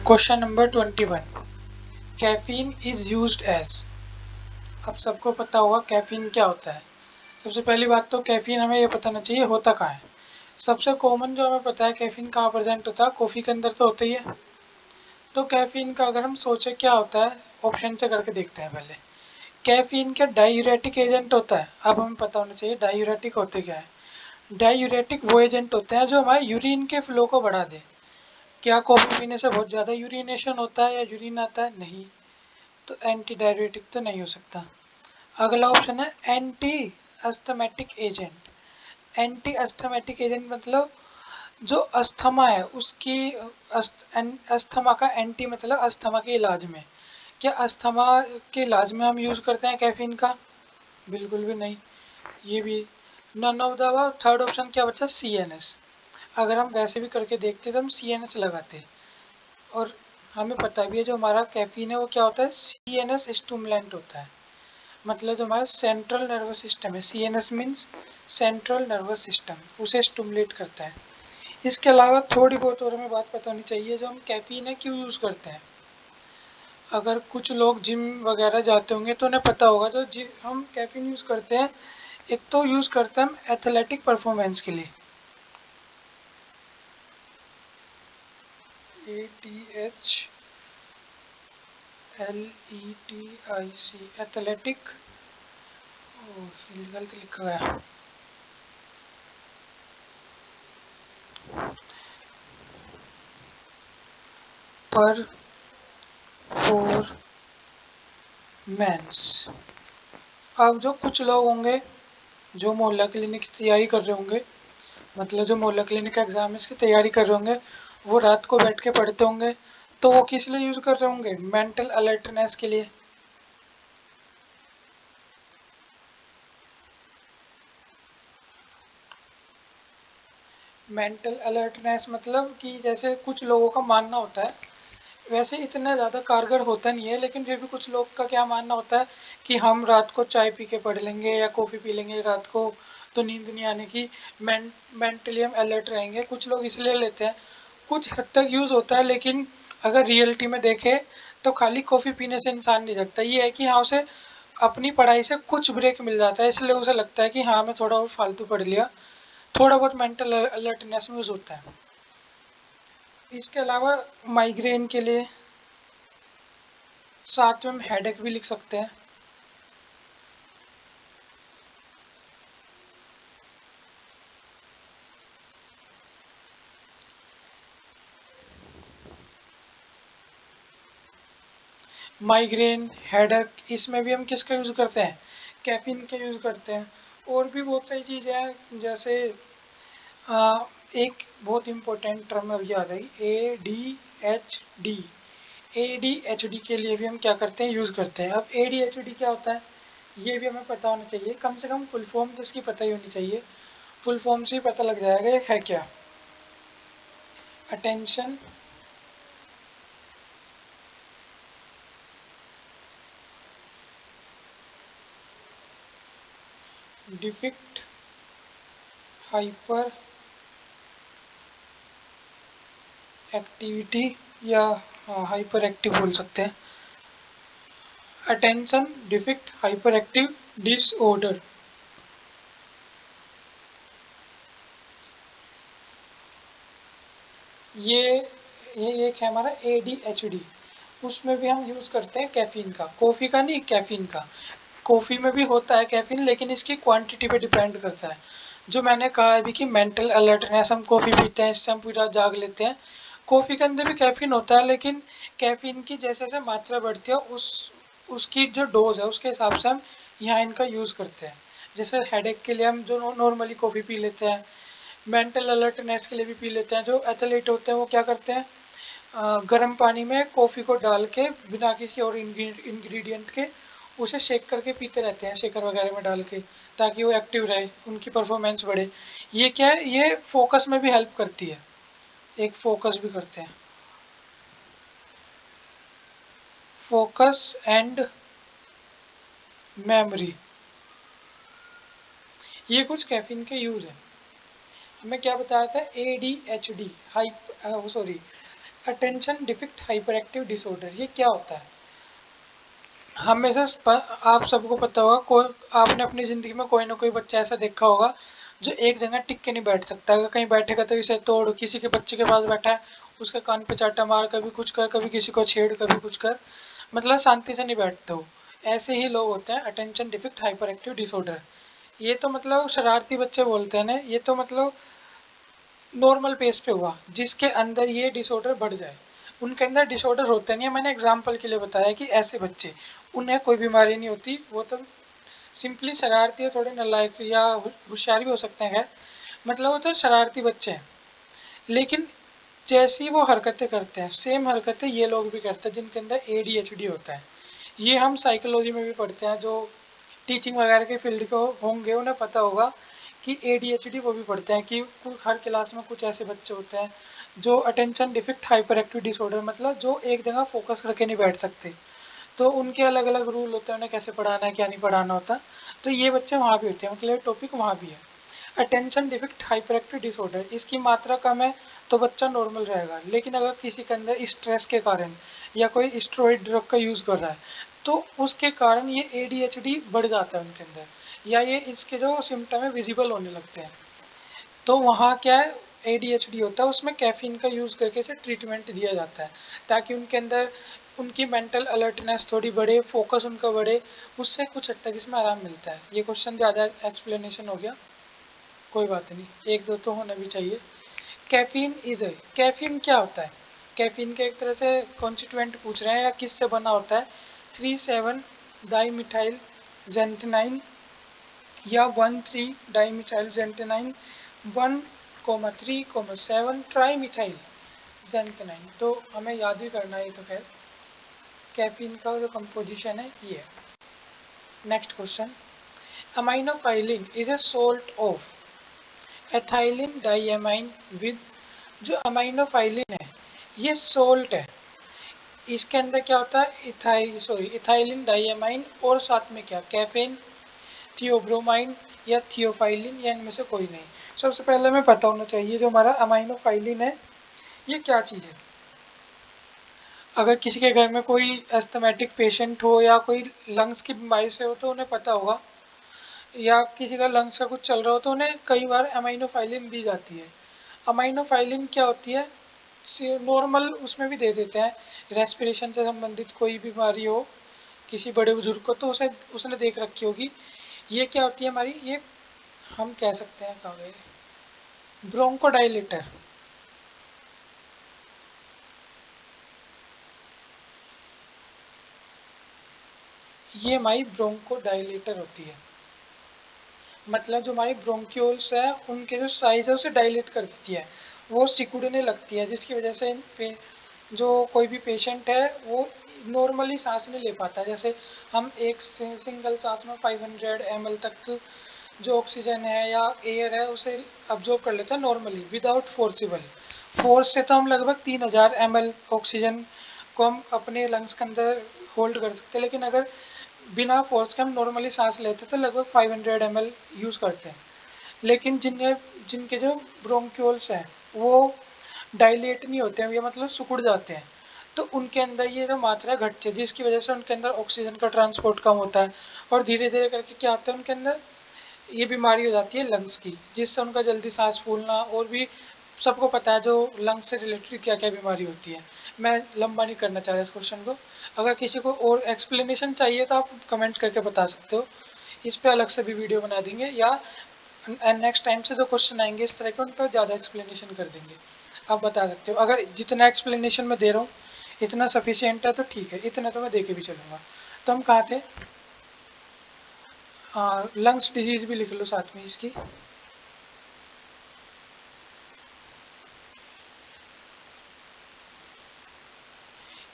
Question number 21, caffeine is used as. अब सबको पता होगा कैफीन क्या होता है। सबसे पहली बात तो कैफीन हमें ये पता होना चाहिए होता कहाँ है। सबसे कॉमन जो हमें पता है कैफीन कहाँ प्रेजेंट होता है, कॉफ़ी के अंदर तो होता ही है। तो कैफीन का अगर हम सोचे क्या होता है, ऑप्शन से करके देखते हैं पहले। कैफीन क्या डायूरेटिक एजेंट होता है। अब हमें पता होना चाहिए डायूरेटिक होते क्या है। डायूरेटिक वो एजेंट होते हैं जो हमारे यूरिन के फ्लो को बढ़ा दे। क्या कॉफ़ी पीने से बहुत ज़्यादा यूरिनेशन होता है या यूरिन आता है? नहीं। तो एंटी डायरेटिक तो नहीं हो सकता। अगला ऑप्शन है anti asthmatic agent. Anti asthmatic agent मतलब जो अस्थमा है उसकी अस्थमा का एंटी मतलब अस्थमा के इलाज में। क्या अस्थमा के इलाज में हम यूज़ करते हैं कैफीन का? बिल्कुल भी नहीं। ये भी none of the above. Third option क्या बचा? CNS। अगर हम वैसे भी करके देखते तो हम CNS लगाते। और हमें पता भी है जो हमारा कैफीन है वो क्या होता है, CNS स्टिमुलेंट होता है। मतलब जो हमारा सेंट्रल नर्वस सिस्टम है, CNS means central nervous system, उसे स्टिमुलेट करता है। इसके अलावा थोड़ी बहुत और हमें बात पता होनी चाहिए, जो हम कैफीन है क्यों यूज़ करते हैं। अगर कुछ लोग जिम वगैरह जाते होंगे तो उन्हें पता होगा जो हम कैफीन यूज़ करते हैं। एक तो यूज़ करते हैं हम एथलेटिक परफॉर्मेंस के लिए, ATHLETIC, एथलेटिक। गलत लिखा गया। परफॉर्मेंस। अब जो कुछ लोग होंगे जो मोहल्ला क्लिनिक की तैयारी कर रहे होंगे, मतलब जो मोहल्ला क्लिनिक एग्जाम की तैयारी कर रहे होंगे, वो रात को बैठ के पढ़ते होंगे। तो वो किस लिए यूज़ कर रहे होंगे? मेंटल अलर्टनेस के लिए। मेंटल अलर्टनेस मतलब कि जैसे कुछ लोगों का मानना होता है, वैसे इतना ज़्यादा कारगर होता नहीं है, लेकिन फिर भी कुछ लोग का क्या मानना होता है कि हम रात को चाय पी के पढ़ लेंगे या कॉफ़ी पी लेंगे रात को, तो नींद नहीं आने की, मेंटली हम अलर्ट रहेंगे। कुछ लोग इसलिए लेते हैं। कुछ हद तक यूज़ होता है, लेकिन अगर रियलिटी में देखें तो खाली कॉफ़ी पीने से इंसान नहीं जगता। ये है कि हाँ, उसे अपनी पढ़ाई से कुछ ब्रेक मिल जाता है, इसलिए उसे लगता है कि हाँ मैं थोड़ा और फालतू पढ़ लिया। थोड़ा बहुत मेंटल अलर्टनेस में यूज़ होता है। इसके अलावा माइग्रेन के लिए, साथ में हम हेडेक भी लिख सकते हैं। माइग्रेन, हेडेक, इसमें भी हम किसका यूज़ करते हैं? कैफीन का यूज़ करते हैं। और भी बहुत सारी चीज़ें हैं, जैसे एक बहुत इंपॉर्टेंट टर्म अभी याद आई, ADHD। ADHD के लिए भी हम क्या करते हैं? यूज़ करते हैं। अब ADHD क्या होता है ये भी हमें पता होना चाहिए, कम से कम फुल फॉर्म तो इसकी पता ही होनी चाहिए। फुल फॉर्म से ही पता लग जाएगा ये है क्या। अटेंशन डिफिक्ट हाइपर एक्टिविटी, या हाइपर एक्टिव बोल सकते हैं। Attention deficit hyper active disorder. ये ये एक है हमारा ADHD। उसमें भी हम यूज़ करते हैं कैफीन का, कॉफ़ी का नहीं, कैफीन का। कॉफ़ी में भी होता है कैफीन, लेकिन इसकी क्वांटिटी पे डिपेंड करता है। जो मैंने कहा अभी कि मेंटल अलर्टनेस, हम कॉफ़ी पीते हैं इससे हम पूरा जाग लेते हैं। कॉफ़ी के अंदर भी कैफीन होता है, लेकिन कैफीन की जैसे जैसे मात्रा बढ़ती है उसकी जो डोज है उसके हिसाब से हम यहाँ इनका यूज़ करते हैं। जैसे हेडेक के लिए हम जो नॉर्मली कॉफ़ी पी लेते हैं, मेंटल अलर्टनेस के लिए भी पी लेते हैं। जो एथलीट होते हैं वो क्या करते हैं, गर्म पानी में कॉफ़ी को डाल के बिना किसी और इंग्रेडिएंट के उसे शेक करके पीते रहते हैं, शेकर वगैरह में डाल के, ताकि वो एक्टिव रहे, उनकी परफॉर्मेंस बढ़े। ये क्या है, ये फोकस में भी हेल्प करती है, एक फोकस भी करते हैं। फोकस एंड मेमोरी, ये कुछ कैफीन के यूज़ है। हमें क्या बताया था? ADHD hype sorry attention deficit hyper active disorder, ये क्या होता है? हमेशा आप सबको पता होगा, कोई आपने अपनी ज़िंदगी में कोई ना कोई बच्चा ऐसा देखा होगा जो एक जगह टिक के नहीं बैठ सकता। अगर कहीं बैठेगा तो इसे तोड़, किसी के बच्चे के पास बैठा है उसके कान पे चाटा मार, कभी कुछ कर, कभी किसी को छेड़, कभी कुछ कर, मतलब शांति से नहीं बैठते हो। ऐसे ही लोग होते हैं attention deficit hyper active disorder. ये तो मतलब शरारती बच्चे बोलते हैं ना, ये तो मतलब नॉर्मल पेस पे हुआ जिसके अंदर ये डिसऑर्डर बढ़ जाए। उनके अंदर डिसऑर्डर होते नहीं है, मैंने एग्जांपल के लिए बताया कि ऐसे बच्चे, उन्हें कोई बीमारी नहीं होती, वो तो सिंपली शरारती है, थोड़े नालायक या होशियार भी हो सकते हैं, खैर मतलब वो तो शरारती बच्चे हैं। लेकिन जैसी वो हरकतें करते हैं सेम हरकतें ये लोग भी करते हैं जिनके अंदर ADHD होता है। ये हम साइकोलॉजी में भी पढ़ते हैं, जो टीचिंग वगैरह के फील्ड के होंगे उन्हें पता होगा कि ADHD वो भी पढ़ते हैं कि हर क्लास में कुछ ऐसे बच्चे होते हैं जो attention deficit hyper active disorder, मतलब जो एक जगह फोकस करके नहीं बैठ सकते। तो उनके अलग अलग रूल होते हैं उन्हें कैसे पढ़ाना है क्या नहीं पढ़ाना होता। तो ये बच्चे वहाँ भी होते हैं, मतलब टॉपिक वहाँ भी है। Attention deficit hyper active disorder, इसकी मात्रा कम है तो बच्चा नॉर्मल रहेगा, लेकिन अगर किसी के अंदर स्ट्रेस के कारण या कोई स्टेरॉइड ड्रग का यूज़ कर रहा है तो उसके कारण ये ADHD बढ़ जाता है उनके अंदर, या ये इसके जो सिम्टम है विजिबल होने लगते हैं। तो वहाँ क्या है, ADHD होता है उसमें कैफीन का यूज़ करके इसे ट्रीटमेंट दिया जाता है ताकि उनके अंदर उनकी मेंटल अलर्टनेस थोड़ी बढ़े, फोकस उनका बढ़े, उससे कुछ हद तक इसमें आराम मिलता है। ये क्वेश्चन ज़्यादा एक्सप्लेनेशन हो गया, कोई बात नहीं, एक दो तो होना भी चाहिए। कैफीन इज ए, कैफीन क्या होता है? कैफीन के एक तरह से कॉन्स्टिट्यूएंट पूछ रहे हैं या किससे बना होता है? 3,7 डाईमिथाइल जेंटेनाइन या 1,3 डाईमिथाइल जेंटेनाइन 1,3,7 ट्राईमिथाइल जेंटेनाइन। तो हमें याद ही करना है, तो खैर कैफीन का जो कंपोजिशन है ये है। Next question, aminophylline is a salt of ethylene diamine with, जो अमाइनोफाइलिन है ये सोल्ट है, इसके अंदर क्या होता है? इथाइलिन डाइएमाइन और साथ में क्या? कैफीन, थियोब्रोमाइन या थियोफाइलिन, या इनमें से कोई नहीं। सबसे पहले हमें पता होना चाहिए जो हमारा अमाइनोफाइलिन है ये क्या चीज़ है। अगर किसी के घर में कोई एस्थमेटिक पेशेंट हो या कोई लंग्स की बीमारी से हो तो उन्हें पता होगा, या किसी का लंग्स का कुछ चल रहा हो तो उन्हें कई बार अमाइनोफाइलिन दी जाती है। अमाइनोफाइलिन क्या होती है? नॉर्मल उसमें भी दे देते हैं, रेस्पिरेशन से संबंधित कोई बीमारी हो किसी बड़े बुजुर्ग को तो उसे उसने देख रखी होगी। ये क्या होती है हमारी, ये हम कह सकते हैं कहाँ गए, ब्रोंकोडाइलेटर। ये हमारी ब्रोंकोडाइलेटर होती है, मतलब जो हमारी ब्रोंक्यूल्स है उनके जो साइज है उसे डायलेट कर देती है, वो सिकुड़ने लगती है, जिसकी वजह से जो कोई भी पेशेंट है वो नॉर्मली सांस नहीं ले पाता। जैसे हम एक सिंगल सांस में 500 ml तक जो ऑक्सीजन है या एयर है उसे अब्जॉर्ब कर लेते हैं नॉर्मली विदाउट फोर्सिबल। फोर्स से तो हम लगभग 3,000 ml ऑक्सीजन को हम अपने लंग्स के अंदर होल्ड कर सकते हैं, लेकिन अगर बिना फोर्स के हम नॉर्मली सांस लेते तो लगभग 500 ml यूज़ करते हैं। लेकिन जिनके जो ब्रोंक्यूल्स हैं वो डायलेट नहीं होते हैं, ये मतलब सिकुड़ जाते हैं, तो उनके अंदर ये जो मात्रा घटती है जिसकी वजह से उनके अंदर ऑक्सीजन का ट्रांसपोर्ट कम होता है, और धीरे धीरे करके क्या होता है उनके अंदर ये बीमारी हो जाती है लंग्स की, जिससे उनका जल्दी सांस फूलना, और भी सबको पता है जो लंग्स से रिलेटेड क्या क्या बीमारी होती है। मैं लंबा नहीं करना चाह रहा इस क्वेश्चन को, अगर किसी को और एक्सप्लेनेशन चाहिए तो आप कमेंट करके बता सकते हो, इस पर अलग से भी वीडियो बना देंगे, या नेक्स्ट टाइम से जो क्वेश्चन आएंगे इस तरह के उन पर ज़्यादा एक्सप्लेनेशन कर देंगे। आप बता सकते हो, अगर जितना एक्सप्लेनेशन मैं दे रहा हूँ इतना सफिशियंट है तो ठीक है, इतना तो मैं दे के भी चलूँगा। तो हम कहाँ थे? लंग्स डिजीज भी लिख लो साथ में इसकी।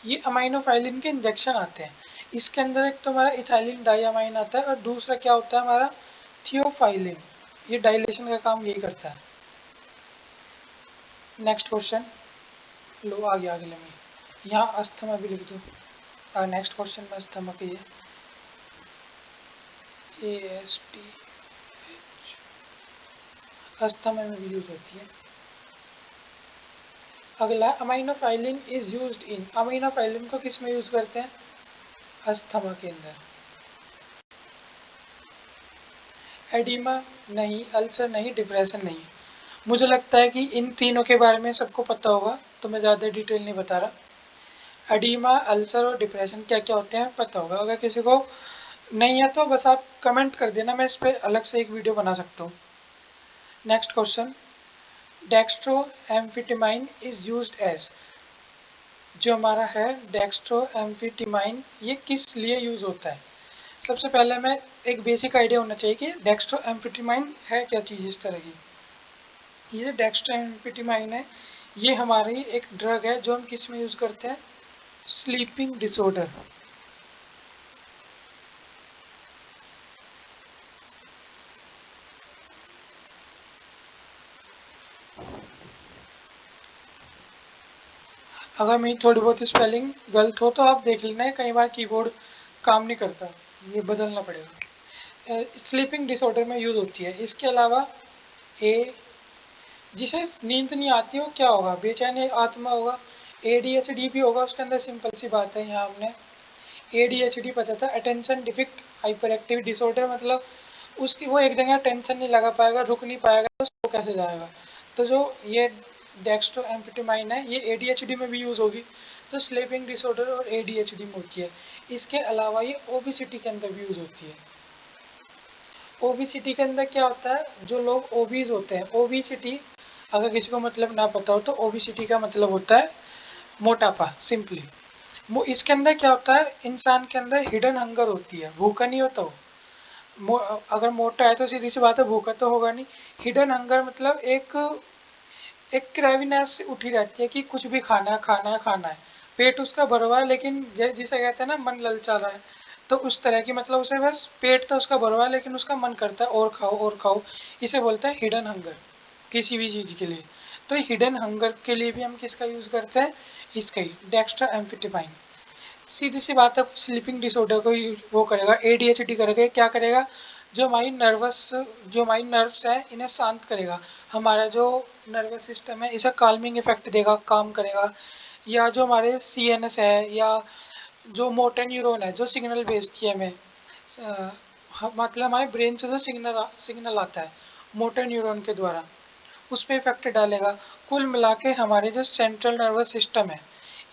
ये अमाइनोफाइलिन के इंजेक्शन आते हैं, इसके अंदर एक तो हमारा इथाइलिन डाइअमाइन आता है और दूसरा क्या होता है हमारा थियोफाइलिन, ये डाइलेशन का काम यही करता है। नेक्स्ट क्वेश्चन, लो आ गया अगले में, यहाँ अस्थमा भी लिख दो। नेक्स्ट क्वेश्चन में अस्थमा की है AST, अस्थमा में भी यूज होती है। अगला aminophylline is used in, aminophylline को किस में यूज करते हैं? अस्थमा के अंदर। एडिमा नहीं, अल्सर नहीं, डिप्रेशन नहीं। मुझे लगता है कि इन तीनों के बारे में सबको पता होगा, तो मैं ज़्यादा डिटेल नहीं बता रहा। एडिमा, अल्सर और डिप्रेशन क्या क्या होते हैं पता होगा। अगर किसी को नहीं है तो बस आप कमेंट कर देना, मैं इस पर अलग से एक वीडियो बना सकता हूँ। Next question, dextroamphetamine is used as, जो हमारा है डेक्स्ट्रो एम्फिटिमाइन, ये किस लिए यूज होता है? सबसे पहले मैं एक बेसिक आइडिया होना चाहिए कि डेक्स्ट्रो एम्फिटिमाइन है क्या चीज़ इस तरह की। ये डेक्स्ट्रो एम्फिटिमाइन है, ये हमारी एक ड्रग है जो हम किस में यूज़ करते हैं? Sleeping disorder. अगर मेरी थोड़ी बहुत स्पेलिंग गलत हो तो आप देख लेना है, कई बार कीबोर्ड काम नहीं करता, ये बदलना पड़ेगा। स्लीपिंग डिसऑर्डर में यूज़ होती है। इसके अलावा ए, जिसे नींद नहीं आती हो क्या होगा? बेचैन आत्मा होगा। ADHD भी होगा उसके अंदर, सिंपल सी बात है। यहाँ हमने ADHD पता था, attention deficit hyper active disorder, मतलब उसकी वो एक जगह टेंशन नहीं लगा पाएगा, रुक नहीं पाएगा, तो उसको कैसे जाएगा? तो जो ये डेक्स्ट्रो एम्फिटिमाइन है ये ADHD में भी यूज़ होगी, तो स्लीपिंग डिसऑर्डर और ADHD में होती है। इसके अलावा ये ओबेसिटी के अंदर भी यूज़ होती है। ओबेसिटी के अंदर क्या होता है? जो लोग ओबीज होते हैं, ओबेसिटी अगर किसी को मतलब ना पता हो तो ओबेसिटी का मतलब होता है मोटापा, सिंपली। वो इसके अंदर क्या होता है? इंसान के अंदर हिडन हंगर होती है, भूखा नहीं होता वो। अगर मोटा है तो सीधी सी बात है भूखा तो होगा नहीं। हिडन हंगर मतलब एक एक क्रेविनेस उठी रहती है कि कुछ भी खाना है, खाना है, खाना है। पेट उसका भरा हुआ है लेकिन जिसे कहते हैं ना मन ललचा रहा है, तो उस तरह की, मतलब उसे बस पेट तो उसका भरा हुआ है लेकिन उसका मन करता है और खाओ और खाओ। इसे बोलते हैं हिडन हंगर किसी भी चीज़ के लिए। तो हिडन हंगर के लिए भी हम किसका यूज़ करते हैं? इसका ही, डेक्स्ट्रा एम्फिटिमाइन। सीधी सी बात है, स्लीपिंग डिसऑर्डर को वो करेगा, ADHD करेगा, क्या करेगा? जो हमारी नर्व्स है इन्हें शांत करेगा। हमारा जो नर्वस सिस्टम है इसे काल्मिंग इफेक्ट देगा, काम करेगा। या जो हमारे CNS है, या जो मोटर न्यूरॉन है जो सिग्नल भेजती है हमें, मतलब हमारे ब्रेन से जो सिग्नल सिग्नल आता है मोटर न्यूरॉन के द्वारा, उस पर इफेक्ट डालेगा। कुल मिला के हमारे जो सेंट्रल नर्वस सिस्टम है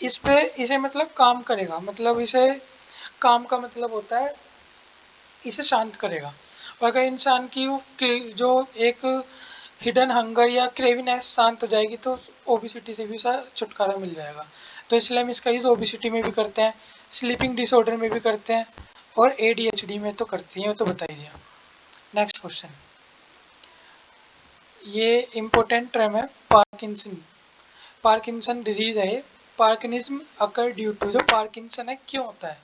इस पे, इसे मतलब काम करेगा, मतलब इसे काम का मतलब होता है इसे शांत करेगा। और अगर इंसान की जो एक हिडन हंगर या क्रेविनेस शांत हो जाएगी तो ओबिसिटी से भी उसका छुटकारा मिल जाएगा। तो इसलिए हम इसका यूज़ ओबिसिटी में भी करते हैं, स्लीपिंग डिसऑर्डर में भी करते हैं, और ADHD में तो करती हैं, वो तो बता ही दिया। नेक्स्ट क्वेश्चन, ये इम्पोर्टेंट टर्म है, पार्किंसन। पार्किंसन डिजीज है। पार्किनिज्म अकर ड्यू टू, जो पार्किंसन है क्यों होता है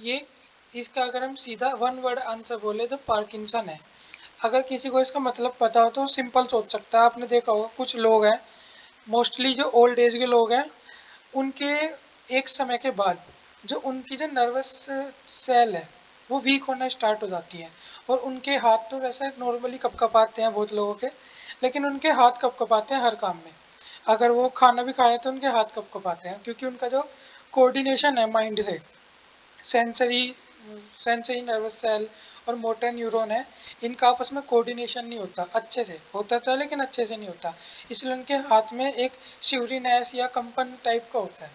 ये, इसका अगर हम सीधा वन वर्ड आंसर बोले तो पार्किंसन है। अगर किसी को इसका मतलब पता हो तो सिंपल सोच सकता है। आपने देखा होगा कुछ लोग हैं, मोस्टली जो ओल्ड एज के लोग हैं, उनके एक समय के बाद जो उनकी जो नर्वस सेल है वो वीक होना स्टार्ट हो जाती है, और उनके हाथ तो वैसे नॉर्मली कपकपाते हैं बहुत लोगों के, लेकिन उनके हाथ कपकपाते हैं हर काम में। अगर वो खाना भी खा रहे हैं तो उनके हाथ कपकपाते हैं, क्योंकि उनका जो कोऑर्डिनेशन है माइंड से, सेंसरी सेंसरी नर्वस सेल और मोटर न्यूरॉन है, इनका आपस में कोऑर्डिनेशन नहीं होता, अच्छे से होता तो है लेकिन अच्छे से नहीं होता, इसलिए उनके हाथ में एक शिवरीनेस या कंपन टाइप का होता है।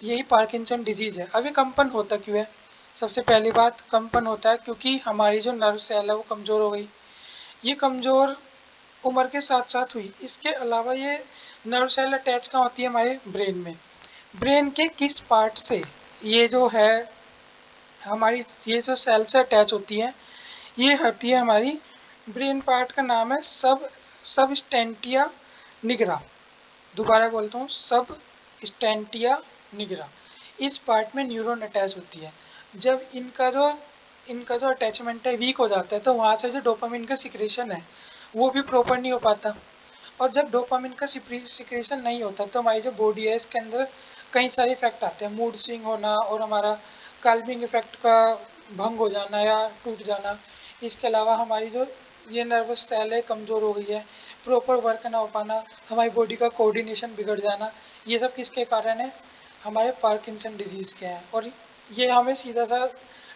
यही पार्किंसन डिजीज है। अभी कंपन होता क्यों है? सबसे पहली बात, कंपन होता है क्योंकि हमारी जो नर्व सेल है वो कमज़ोर हो गई। ये कमज़ोर उम्र के साथ साथ हुई। इसके अलावा ये नर्व सेल अटैच कहाँ होती है? हमारे ब्रेन में। ब्रेन के किस पार्ट से ये जो है हमारी, ये जो सेल से अटैच होती है, ये होती है हमारी ब्रेन पार्ट का नाम है सब स्टेंटिया निगरा। दोबारा बोलता हूँ, सब स्टेंटिया निगरा। इस पार्ट में न्यूरॉन अटैच होती है। जब इनका जो अटैचमेंट है वीक हो जाता है तो वहाँ से जो डोपामिन का सिक्रेशन है वो भी प्रॉपर नहीं हो पाता, और जब डोपामिन का सिक्रेशन नहीं होता तो हमारी जो बॉडी है इसके अंदर कई सारे इफेक्ट आते हैं, मूड स्विंग होना और हमारा काल्मिंग इफेक्ट का भंग हो जाना या टूट जाना। इसके अलावा हमारी जो ये नर्वस सेल है कमज़ोर हो गई है, प्रॉपर वर्क ना हो पाना, हमारी बॉडी का कोऑर्डिनेशन बिगड़ जाना, ये सब किसके कारण है? हमारे पार्किंसन डिजीज़ के हैं। और ये हमें सीधा सा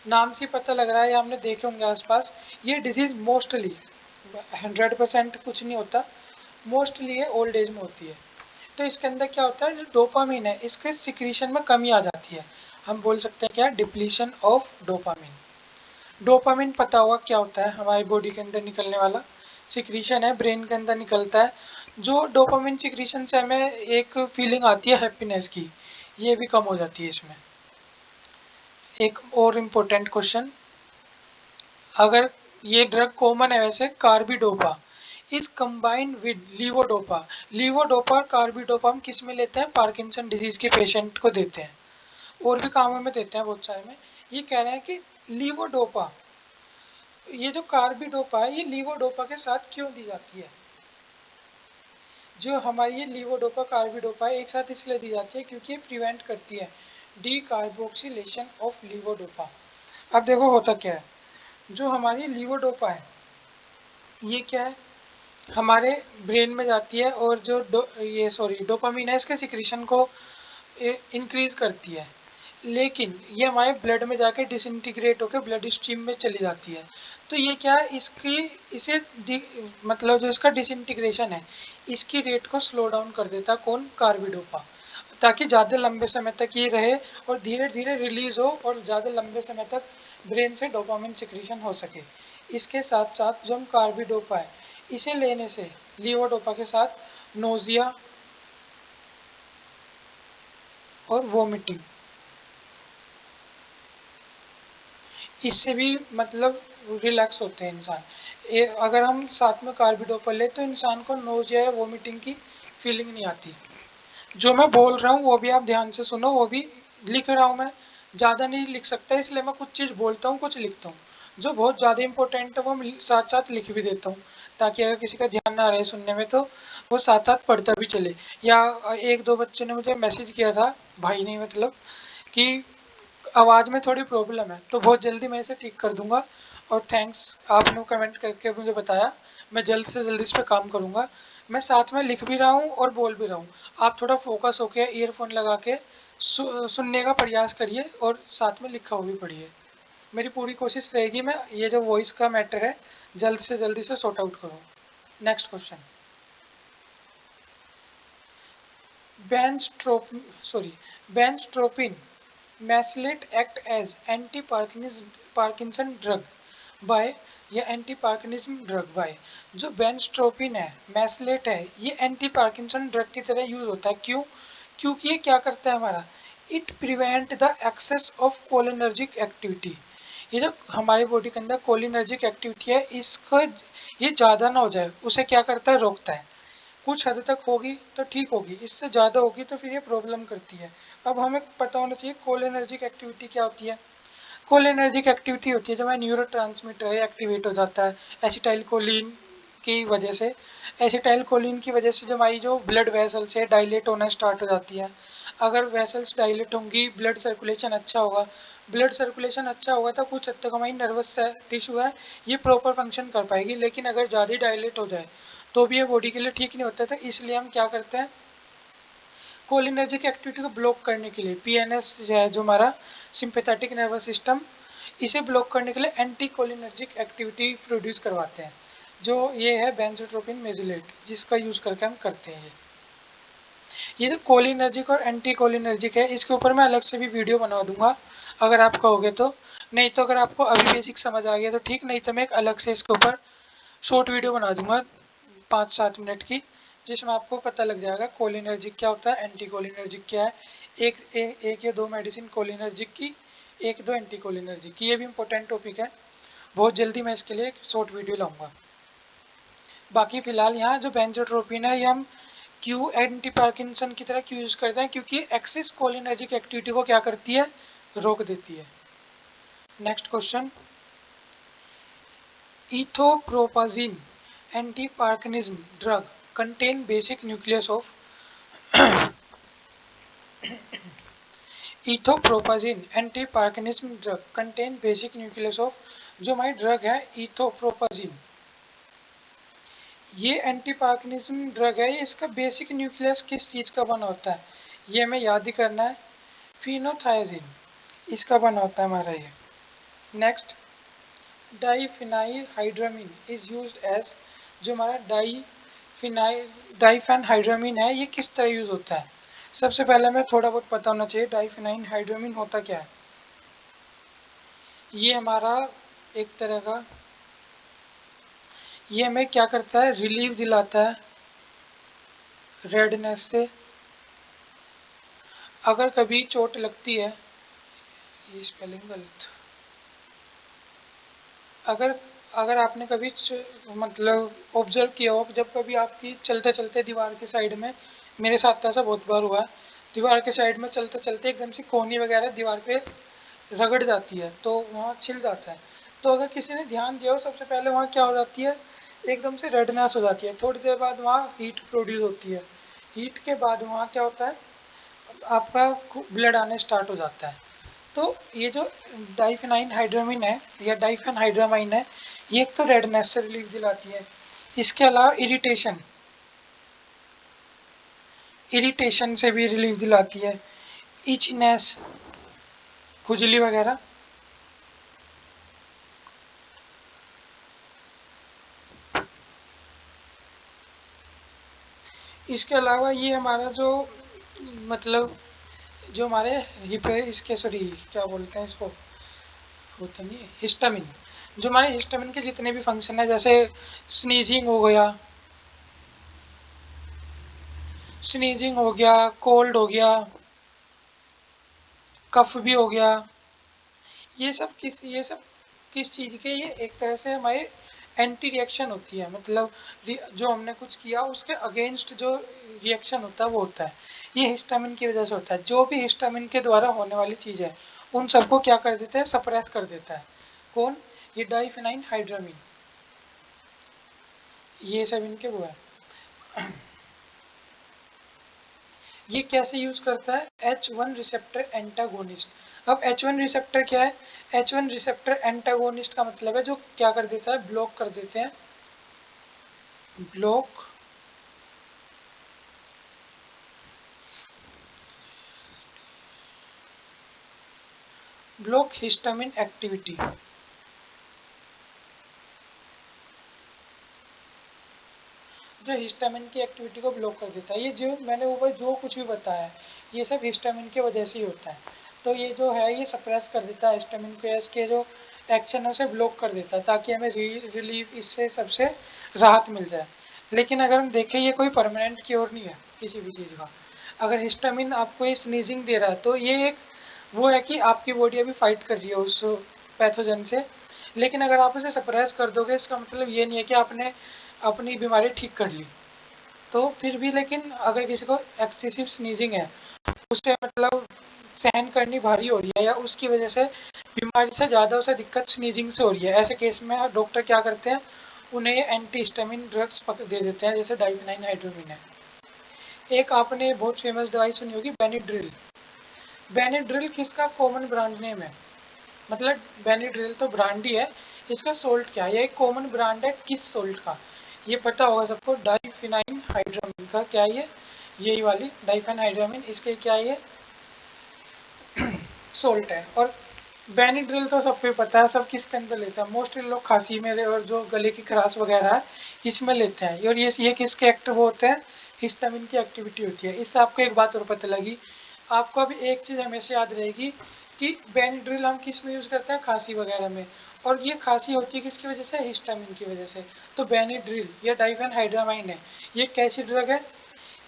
नाम से पता लग रहा है, या हमने देखे होंगे आसपास, ये डिजीज़ मोस्टली 100% कुछ नहीं होता, मोस्टली ये ओल्ड एज में होती है। तो इसके अंदर क्या होता है, जो डोपामिन है इसके सिक्रीशन में कमी आ जाती है। हम बोल सकते हैं क्या, डिप्लीशन ऑफ डोपामिन। डोपामिन पता होगा क्या होता है, हमारी बॉडी के अंदर निकलने वाला सिक्रीशन है, ब्रेन के अंदर निकलता है। जो डोपामिन सिक्रीशन से हमें एक फीलिंग आती है हैप्पीनेस की, ये भी कम हो जाती है इसमें। एक और इम्पोर्टेंट क्वेश्चन, अगर ये ड्रग कॉमन है वैसे, carbidopa is combined with levodopa. Levodopa और कार्बिडोपा हम किस में लेते हैं? पार्किंसन डिजीज के पेशेंट को देते हैं, और भी कामों में देते हैं बहुत सारे में। ये कह रहे हैं कि लीवोडोपा, ये जो कार्बिडोपा है ये लीवोडोपा के साथ क्यों दी जाती है? जो हमारी ये लीवोडोपा कार्बिडोपा एक साथ इसलिए दी जाती है क्योंकि ये प्रिवेंट करती है डी कार्बोक्सिलेशन ऑफ लीवोडोपा। अब देखो होता क्या है, जो हमारी लीवोडोपा है ये क्या है, हमारे ब्रेन में जाती है, और जो डोपामीन है इसके सिक्रीशन को इंक्रीज करती है। लेकिन ये हमारे ब्लड में जाके डिसइंटीग्रेट होकर ब्लड स्ट्रीम में चली जाती है। तो ये क्या है, इसकी इसे मतलब जो इसका डिसइंटीग्रेशन है इसकी रेट को स्लो डाउन कर देता है कौन? कार्बिडोपा, ताकि ज़्यादा लंबे समय तक ये रहे और धीरे धीरे रिलीज हो और ज़्यादा लंबे समय तक ब्रेन से डोपामिन सिक्रीशन हो सके। इसके साथ साथ जो हम कार्बिडोपा है इसे लेने से लीवोडोपा के साथ नोजिया और वोमिटिंग, इससे भी मतलब रिलैक्स होते हैं इंसान। अगर हम साथ में कार्बिडोपा ले तो इंसान को नोजिया या वोमिटिंग की फीलिंग नहीं आती। जो मैं बोल रहा हूँ वो भी आप ध्यान से सुनो, वो भी लिख रहा हूँ मैं, ज़्यादा नहीं लिख सकता इसलिए मैं कुछ चीज़ बोलता हूँ कुछ लिखता हूँ। जो बहुत ज़्यादा इंपॉर्टेंट है वो मैं साथ साथ लिख भी देता हूँ, ताकि अगर किसी का ध्यान ना रहे सुनने में तो वो साथ साथ पढ़ता भी चले। या एक दो बच्चे ने मुझे मैसेज किया था, भाई नहीं मतलब, कि आवाज़ में थोड़ी प्रॉब्लम है, तो बहुत जल्दी मैं इसे ठीक कर दूंगा। और थैंक्स, आपने कमेंट करके मुझे बताया, मैं जल्द से जल्द इस पर काम करूंगा। मैं साथ में लिख भी रहा हूँ और बोल भी रहा हूँ, आप थोड़ा फोकस होके ईयरफोन लगा के सुनने का प्रयास करिए और साथ में लिखा हुआ भी पढ़िए। मेरी पूरी कोशिश रहेगी मैं ये जो वॉइस का मैटर है जल्द से जल्दी से सॉर्ट आउट करूँ। Next question, benztrop sorry benztropine mesylate act as anti Parkinson drug by, ये एंटी पार्किंसन ड्रग बाय, जो बेंस्ट्रोपिन है मैसलेट है ये एंटी पार्किंसन ड्रग की तरह यूज होता है। क्यों? क्योंकि ये क्या करता है हमारा, it prevent the access of cholinergic activity. ये जो हमारी बॉडी के अंदर कोलिनर्जिक एक्टिविटी है इसको ये ज़्यादा ना हो जाए, उसे क्या करता है, रोकता है। कुछ हद तक होगी तो ठीक होगी, इससे ज़्यादा होगी तो फिर ये प्रॉब्लम करती है। अब हमें पता होना चाहिए कोलिनर्जिक एक्टिविटी क्या होती है। कोलिनर्जिक एक्टिविटी होती है जब हमारा न्यूरो ट्रांसमीटर एक्टिवेट हो जाता है एसिटाइल कोलिन की वजह से। एसिटाइल कोलिन की वजह से जो हमारी जो ब्लड वेसल्स है डायलेट होना स्टार्ट हो जाती है। अगर वेसल्स डायलेट होंगी ब्लड सर्कुलेशन अच्छा होगा, ब्लड सर्कुलेशन अच्छा होगा तो कुछ हद तक हमारी नर्वस टिश्यू है ये प्रॉपर फंक्शन कर पाएगी। लेकिन अगर ज़्यादा डायलेट हो जाए तो भी ये बॉडी के लिए ठीक नहीं होता था, इसलिए हम क्या करते हैं, कोलिनर्जिक एक्टिविटी को ब्लॉक करने के लिए पीएनएस है जो हमारा सिंपैथेटिक नर्वस सिस्टम, इसे ब्लॉक करने के लिए एंटी कोलिनर्जिक एक्टिविटी प्रोड्यूस करवाते हैं, जो ये है बेंजोट्रोपिन मेजिलेट, जिसका यूज़ करके हम करते हैं। ये जो कोलिनर्जिक और एंटी कोलिनर्जिक है इसके ऊपर मैं अलग से भी वीडियो बना दूंगा अगर आप कहोगे तो। नहीं तो अगर आपको अभी बेसिक समझ आ गया तो ठीक, नहीं तो मैं एक अलग से इसके ऊपर शॉर्ट वीडियो बना दूंगा 5-7 मिनट की, जिसमें आपको पता लग जाएगा कोलिनर्जिक क्या होता है, एंटी कोलिनर्जिक क्या है। एक या दो मेडिसिन कोलिनर्जिक की, एक दो एंटी कोलिनर्जिक की, ये भी इंपॉर्टेंट टॉपिक है। बहुत जल्दी मैं इसके लिए एक शॉर्ट वीडियो लाऊंगा। बाकी फिलहाल यहाँ जो बेंजोट्रोपिन है ये हम क्यू एंटी पार्किंसन की तरह क्यों यूज करते हैं, क्योंकि एक्सेस कोलिनर्जिक एक्टिविटी को क्या करती है, रोक देती है। Next question, ethopropazine anti parkinsonism drug contain basic nucleus of ethopropazine anti parkinsonism drug contain basic nucleus of, जो हमारी ड्रग है इथोप्रोपाजिन ये एंटी पार्किंसम ड्रग है, इसका बेसिक न्यूक्लियस किस चीज़ का बना होता है ये हमें याद ही करना है, फिनोथायजीन इसका बना होता है हमारा ये। Next, diphenhydramine is used as, जो हमारा डाईफेन हाइड्रामीन है ये किस तरह यूज होता है। सबसे पहले हमें थोड़ा बहुत पता होना चाहिए डाईफिनाइल हाइड्रामीन होता क्या है। ये हमारा एक तरह का, ये हमें क्या करता है, रिलीफ दिलाता है रेडनेस से। अगर कभी चोट लगती है, ये स्पेलिंग गलत, अगर अगर आपने कभी मतलब ऑब्जर्व किया हो, जब कभी आपकी चलते चलते दीवार के साइड में, मेरे साथ तो ऐसा बहुत बार हुआ है, दीवार के साइड में चलते चलते एकदम से कोहनी वगैरह दीवार पे रगड़ जाती है तो वहाँ छिल जाता है। तो अगर किसी ने ध्यान दिया हो, सबसे पहले वहाँ क्या हो जाती है, एकदम से रेडनेस हो जाती है, थोड़ी देर बाद वहाँ हीट प्रोड्यूस होती है, हीट के बाद वहाँ क्या होता है, आपका ब्लड आने स्टार्ट हो जाता है। तो ये जो डाइफेनाइन हाइड्रामीन है या डाइफेन हाइड्रामाइन है, ये एक तो रेडनेस से रिलीफ दिलाती है, इसके अलावा इरिटेशन से भी रिलीफ दिलाती है, इचनेस, खुजली वगैरह। इसके अलावा ये हमारा जो मतलब जो हमारे इसके सॉरी क्या बोलते हैं इसको, होता नहीं है हिस्टामिन, जो हमारे हिस्टामिन के जितने भी फंक्शन है, जैसे स्नीजिंग हो गया, स्नीजिंग हो गया, कोल्ड हो गया, कफ भी हो गया, ये सब किस चीज़ के, ये एक तरह से हमारे एंटी रिएक्शन होती है, मतलब जो हमने कुछ किया उसके अगेंस्ट जो रिएक्शन होता है वो होता है, ये हिस्टामिन की वजह से होता है। जो भी हिस्टामिन के द्वारा होने वाली चीज़ है उन सबको क्या कर देता है, सप्रेस कर देता है। कौन, ये डाइफेनाइन हाइड्रामीन, ये सब इनके वो है। ये कैसे यूज करता है, H1 रिसेप्टर एंटागोनिस्ट। अब H1 रिसेप्टर क्या है, H1 रिसेप्टर एंटागोनिस्ट का मतलब है जो क्या कर देता है, ब्लॉक कर देते हैं, ब्लॉक ब्लॉक हिस्टामिन एक्टिविटी, जो हिस्टामिन की एक्टिविटी को ब्लॉक कर देता है। ये जो मैंने ऊपर जो कुछ भी बताया है ये सब हिस्टामिन की वजह से ही होता है। तो ये जो है ये सप्रेस कर देता है हिस्टामिन फेस के जो एक्शन है उसे ब्लॉक कर देता है, ताकि हमें रिलीफ इससे सबसे राहत मिल जाए। लेकिन अगर हम देखें ये कोई परमानेंट क्योर नहीं है किसी भी चीज़ का। अगर हिस्टामिन आपको ये स्नीजिंग दे रहा है तो ये एक वो है कि आपकी बॉडी अभी फाइट कर रही है उस पैथोजन से। लेकिन अगर आप उसे सप्रेस कर दोगे इसका मतलब ये नहीं है कि आपने अपनी बीमारी ठीक कर ली। तो फिर भी लेकिन अगर किसी को एक्सेसिव स्नीजिंग है, उसे मतलब सहन करनी भारी हो रही है या उसकी वजह से बीमारी से ज़्यादा उसे दिक्कत स्नीजिंग से हो रही है, ऐसे केस में डॉक्टर क्या करते हैं, उन्हें एंटी हिस्टामिन ड्रग्स दे देते हैं, जैसे डाइफेनाइन हाइड्रोमिन है। एक आपने बहुत फेमस दवाई सुनी होगी बेनिड्रिल। बेनिड्रिल किसका कॉमन ब्रांड नेम है, मतलब बेनिड्रिल तो ब्रांड ही है, इसका सोल्ट क्या है, ये एक कॉमन ब्रांड है किस सोल्ट का, ये पता होगा सबको, डाइफिनाइन हाइड्रामिन का क्या है ये, यही वाली डाइफेन हाइड्रामिन, इसके क्या है ये सोल्ट है। और बेनिड्रिल तो सबको पता है, सब किसके अंदर लेते हैं, मोस्टली लोग खांसी में और जो गले की खराश वगैरह है इसमें लेते हैं। और ये किसके एक्टिव होते हैं, हिस्टामिन की एक्टिविटी होती है। इससे आपको एक बात और पता लगी, आपको अब एक चीज़ हमेशा याद रहेगी कि बेनिड्रिल हम किस में यूज़ करते हैं, खांसी वगैरह में, और ये खांसी होती है किसकी वजह से, हिस्टामिन की वजह से। तो बेनिड्रिल या डाइफेन हाइड्रामाइन है, ये कैसी ड्रग है,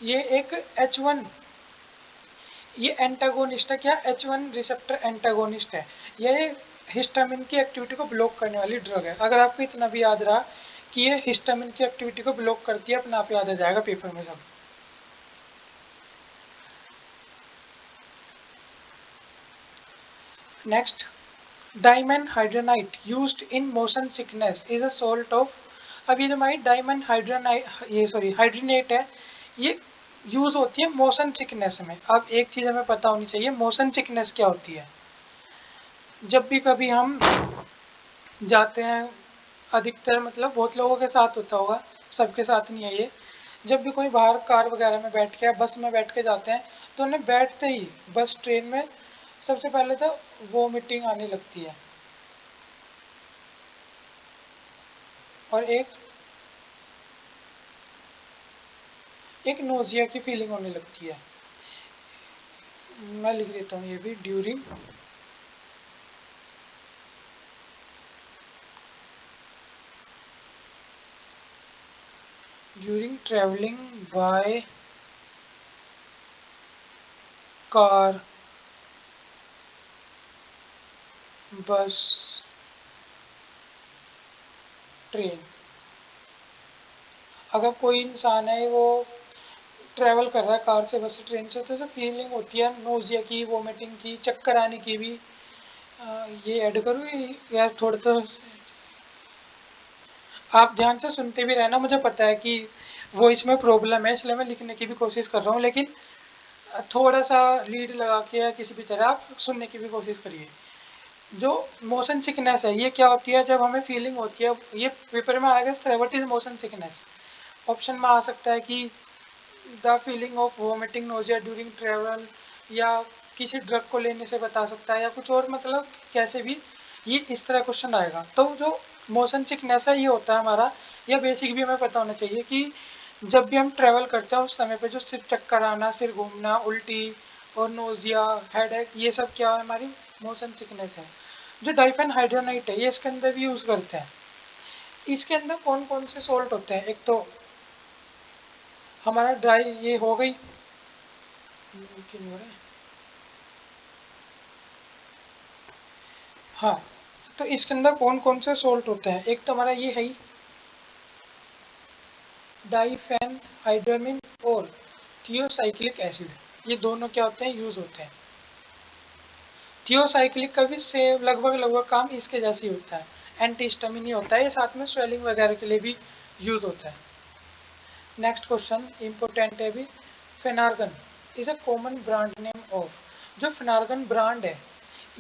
ये एक H1, ये एंटागोनिस्ट है, क्या H1 रिसेप्टर एंटागोनिस्ट है, ये हिस्टामिन की एक्टिविटी को ब्लॉक करने वाली ड्रग है। अगर आपको इतना भी याद रहा कि ये हिस्टामिन की एक्टिविटी को ब्लॉक करती है, अपने आप याद आ जाएगा पेपर में सब। Next, dimenhydrinate used in motion sickness is a salt of. अब ये जो हमारी डायमंड हाइड्रोनाइट ये सॉरी हाइड्रोनेट है, ये यूज होती है मोशन सिकनेस में। अब एक चीज़ हमें पता होनी चाहिए, मोशन सिकनेस क्या होती है। जब भी कभी हम जाते हैं, अधिकतर मतलब बहुत लोगों के साथ होता होगा, सबके साथ नहीं है ये। जब भी कोई बाहर कार वगैरह में बैठ के या बस में बैठ के जाते हैं तो उन्हें बैठते ही बस ट्रेन में सबसे पहले तो वोमिटिंग आने लगती है और एक नोजिया की फीलिंग होने लगती है। मैं लिख देता हूँ ये भी, ड्यूरिंग ट्रेवलिंग बाय कार, बस, ट्रेन। अगर कोई इंसान है वो ट्रैवल कर रहा है कार से, बस से, ट्रेन से, तो जो फीलिंग होती है नोजिया की, वोमिटिंग की, चक्कर आने की भी, ये ऐड करूँ यार थोड़ा तो। आप ध्यान से सुनते भी रहना, मुझे पता है कि वॉइस में प्रॉब्लम है इसलिए मैं लिखने की भी कोशिश कर रहा हूँ, लेकिन थोड़ा सा लीड लगा के या किसी भी तरह आप सुनने की भी कोशिश करिए। जो मोशन सिकनेस है ये क्या होती है, जब हमें फीलिंग होती है, ये पेपर में आएगा what is motion sickness. Option में आ सकता है कि the feeling of vomiting, nausea during travel, या किसी ड्रग को लेने से बता सकता है, या कुछ और, मतलब कैसे भी ये इस तरह क्वेश्चन आएगा। तो जो मोशन सिकनेस है ये होता है हमारा, यह बेसिक भी हमें पता होना चाहिए कि जब भी हम ट्रैवल करते हैं उस समय पे जो सिर चक्कर आना, सिर घूमना, उल्टी और नोजिया, हेडेक, ये सब क्या है, हमारी मोशन सिकनेस है। जो डाइफेनहाइड्रोनाइट है ये इसके अंदर भी यूज़ करते हैं। इसके अंदर कौन कौन से सोल्ट होते हैं, एक तो हमारा ड्राई, ये हो गई, क्यों नहीं हो रहा है? हाँ, तो इसके अंदर कौन कौन से सोल्ट होते हैं, एक तो हमारा ये है डाइफेनहाइड्रामिन और थियोसाइक्लिक एसिड, ये दोनों क्या होते हैं, यूज होते हैं। थियोसाइक्लिक का भी सेम लगभग लगभग काम इसके जैसे ही होता है, एंटीहिस्टामिन ही होता है, ये साथ में स्वेलिंग वगैरह के लिए भी यूज होता है। नेक्स्ट क्वेश्चन इंपोर्टेंट है भी, Phenergan is a common brand name of, जो फेनार्गन ब्रांड है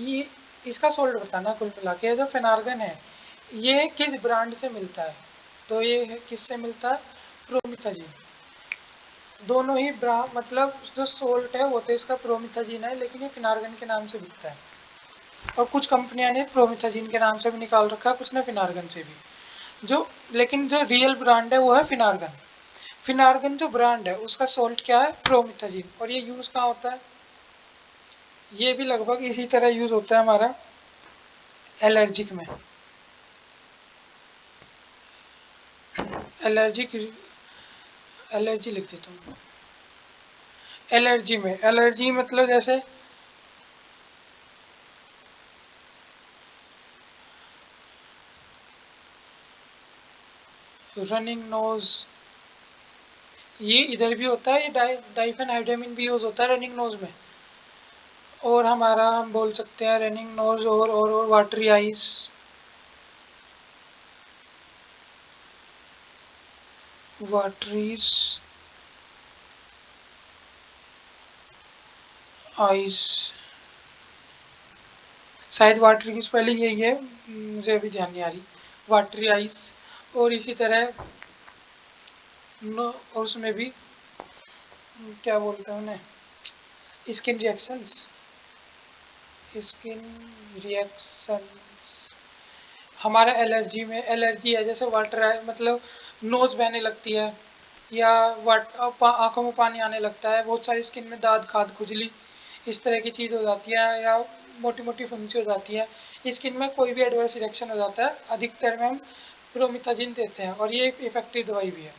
ये, इसका सोल्ट बताना कुल मिला के, जो फेनार्गन है ये किस ब्रांड से मिलता है, तो ये किससे मिलता है, प्रोमिथाजीन। दोनों ही मतलब जो सोल्ट है वो तो इसका प्रोमिथाजीन है, लेकिन ये फिनार्गन के नाम से बिकता है। और कुछ कंपनियां ने प्रोमिथाजीन के नाम से भी निकाल रखा है, कुछ ने फिनार्गन से भी। जो लेकिन जो रियल ब्रांड है वो है फिनार्गन। फिनार्गन जो ब्रांड है उसका सोल्ट क्या है, प्रोमिथाजीन। और ये यूज कहाँ होता है, ये भी लगभग इसी तरह यूज होता है हमारा एलर्जिक में। एलर्जिक, एलर्जी लिख देता हूँ। एलर्जी में, एलर्जी मतलब जैसे रनिंग नोज, ये इधर भी होता है, ये डाइफेनहाइड्रामिन भी यूज होता है रनिंग नोज में। और हमारा हम बोल सकते हैं रनिंग नोज और वाटरी आइज, वाटरीज आइज, शायद वाटरी की स्पेलिंग यही है, मुझे अभी ध्यान नहीं आ रही, वाटरी आइज। और इसी तरह नो, और उसमें भी क्या बोलते हैं उन्हें, स्किन रिएक्शंस, स्किन रिएक्शंस। हमारा एलर्जी में, एलर्जी है जैसे वाटर है, मतलब नोज बहने लगती है, या आंखों में पानी आने लगता है, बहुत सारी स्किन में दाद खाद खुजली, इस तरह की चीज़ हो जाती है, या मोटी मोटी फुंसी हो जाती है, स्किन में कोई भी एडवर्स रिएक्शन हो जाता है, अधिकतर में हम प्रोमिथाजिन देते हैं, और ये एक इफेक्टिव दवाई भी है,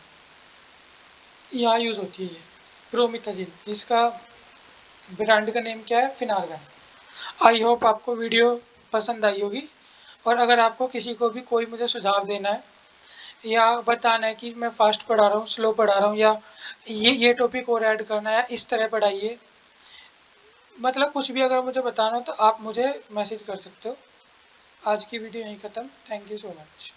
यहाँ यूज़ होती है ये प्रोमिथाजिन। इसका ब्रांड का नेम क्या है, फिनार्गन। आई होप आपको वीडियो पसंद आई होगी, और अगर आपको किसी को भी कोई मुझे सुझाव देना है या बताना है कि मैं फास्ट पढ़ा रहा हूँ, स्लो पढ़ा रहा हूँ, या ये टॉपिक और ऐड करना है, इस तरह पढ़ाइए, मतलब कुछ भी अगर मुझे बताना हो तो आप मुझे मैसेज कर सकते हो। आज की वीडियो यहीं ख़त्म, थैंक यू सो मच।